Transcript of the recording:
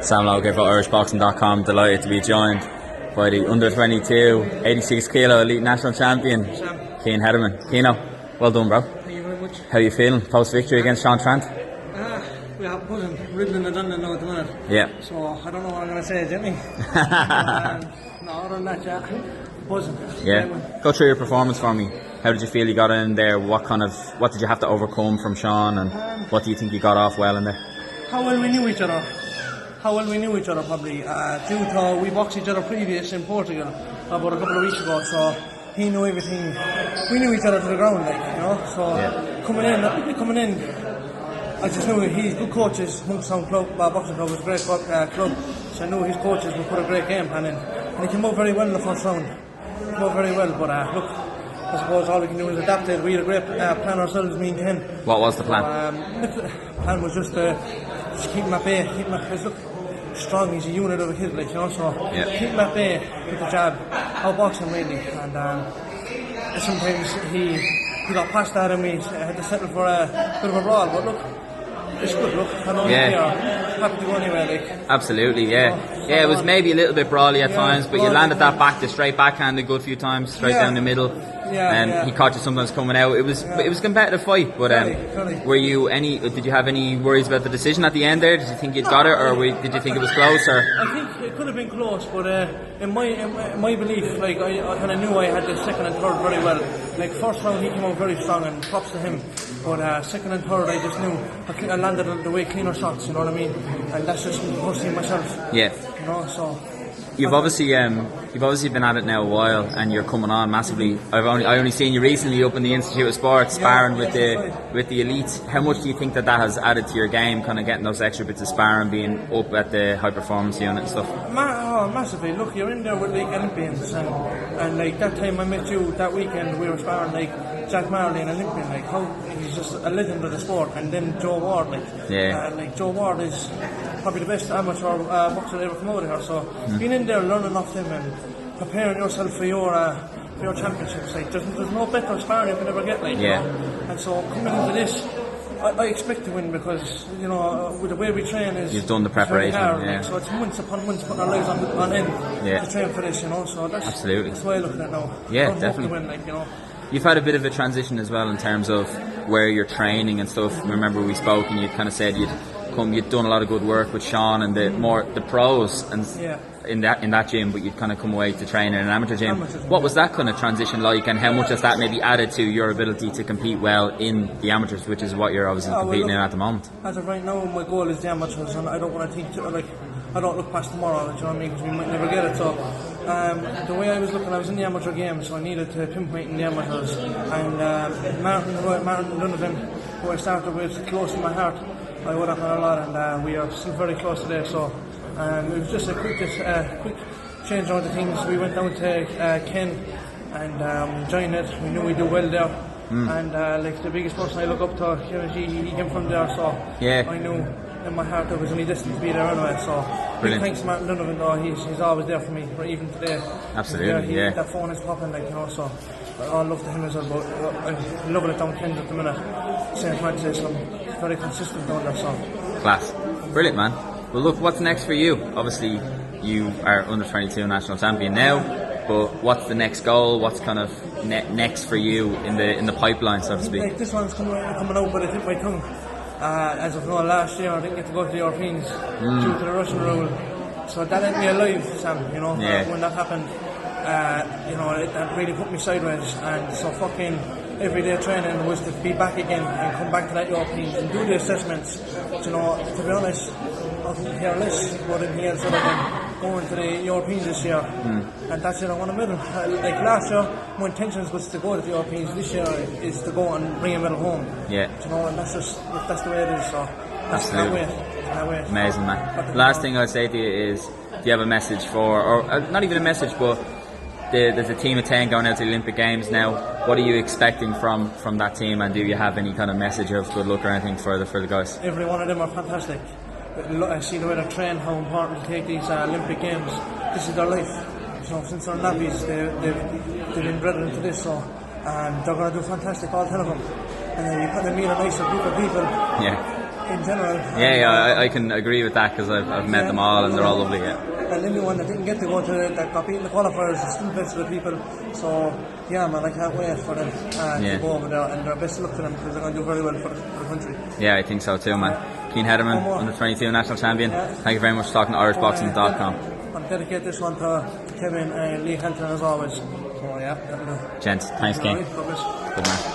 Sam Logan for IrishBoxing.com. Delighted to be joined by the under 22 86 kilo elite national champion Kian Hedderman. Kino, well done, bro. Thank you very much. How are you feeling post victory against Sean Trant? We are buzzing, riddling and done now at the minute. Yeah. So I don't know what I'm going to say, Jimmy. No, other than that, yeah, buzzing. Yeah. Go through your performance for me. How did you feel you got in there? What did you have to overcome from Sean, and what do you think you got off well in there? How well we knew each other. Probably due to we boxed each other previous in Portugal about a couple of weeks ago, so he knew everything. We knew each other to the ground, So coming in, I just knew he's good coaches. Monkstown Boxing Club was a great club, so I knew his coaches would put a great game plan in, and he came out very well in the first round. But look, I suppose all we can do is adapt it. We had a great plan ourselves, me and Ken. What was the plan? The plan was just keep him at bay. Look, strong, he's a unit of a kid, so keep him at bay with the jab, outbox him really, and sometimes he got past that and we had to settle for a bit of a brawl, but look, it's good, I know we are happy to go anywhere, Absolutely, it was maybe a little bit brawly at times, but you landed that straight backhand a good few times, straight down the middle. He caught you sometimes coming out. It was a competitive fight, but did you have any worries about the decision at the end there? Did you think you'd got it, or did you think it was close? Or I think it could have been close, but in my belief, I kind of knew I had the second and third very well. First round he came out very strong, and props to him. But second and third, I just knew I landed the way cleaner shots. You know what I mean? And that's just pushing myself. Yeah. So. You've obviously been at it now a while, and you're coming on massively. I only seen you recently up in the Institute of Sport sparring with the elite. How much do you think that has added to your game, kind of getting those extra bits of sparring, being up at the high performance unit and stuff? Massively. Look, you're in there with Olympians, and that time I met you that weekend, we were sparring Jack Marley, an Olympian. He's just a legend of the sport, and then Joe Ward, Joe Ward is probably the best amateur boxer ever come out of here. So being in there, learning off them, and preparing yourself for your championships, there's no better sparring you can ever get, And so coming into this, I expect to win because with the way we train is you've done the preparation, hard, so it's months upon months putting our lives on end to train for this, So that's absolutely that's why I look at it now. Yeah, definitely. Win, You've had a bit of a transition as well in terms of where you're training and stuff. Remember we spoke and you kind of said you'd done a lot of good work with Sean and the pros and in that gym, but you'd kind of come away to train in an amateur gym. What was that kind of transition like, and how much has that maybe added to your ability to compete well in the amateurs, which is what you're obviously competing in at the moment? As of right now, my goal is the amateurs, and I don't want to think I don't look past tomorrow, you know what I mean, because we might never get it. So the way I was looking, I was in the amateur game, so I needed to pinpoint in the amateurs. And Martin Donovan, who I started with, close to my heart, I would have done a lot, and we are still very close today. So it was just a quick change on the things. We went down to Ken and joined it. We knew we'd do well there. And the biggest person I look up to, he came from there, so I knew in my heart there was any distance to be there anyway. So big thanks to Martin Donovan, though. He's always there for me, even today. Absolutely, that phone is popping, so all love to him as well. But I'm loving it down Kent at the minute. St. Francis, I'm very consistent down there. So class, brilliant, man. Well, look, what's next for you? Obviously, you are under 22 national champion now, but what's the next goal? What's kind of next for you in the pipeline, so to speak? This one's coming out, but I hit my tongue. As of now, last year I didn't get to go to the Europeans due to the Russian rule, so that ate me alive, Sam. When that happened, it really put me sideways, and so fucking everyday training was to be back again and come back to that Europeans and do the assessments. To be honest, I couldn't care less about anything else other than going to the Europeans this year, and that's it. I want a medal. Last year, my intentions was to go to the Europeans. This year is to go and bring a medal home. And that's the way it is. So that's that way. Amazing, man. Last thing I'd say to you is, do you have a message for, or not even a message, but there's a team of 10 going out to the Olympic Games now. What are you expecting from that team, and do you have any kind of message of good luck or anything for the guys? Every one of them are fantastic. I see the way they train, how important to take these Olympic Games. This is their life. Since they're nappies, they've been bred into this, so they're going to do fantastic, all 10 of them. And then you put them in a nicer group of people. in general. Yeah, I can agree with that because I've met them all and they're all lovely. Yeah. And anyone that didn't get to go to that got beaten the qualifiers is still best of the people. So yeah, man, I can't wait for them to go over there, and best of luck to them because they're going to do very well for the country. Yeah, I think so too, man. Kian Hedderman, under 22 national champion. Thank you very much for talking to IrishBoxing.com. I'll dedicate this one to Kevin and Lee Helton as always. So yeah, that'll do. Gents, thanks, Kian. Good man. Good man.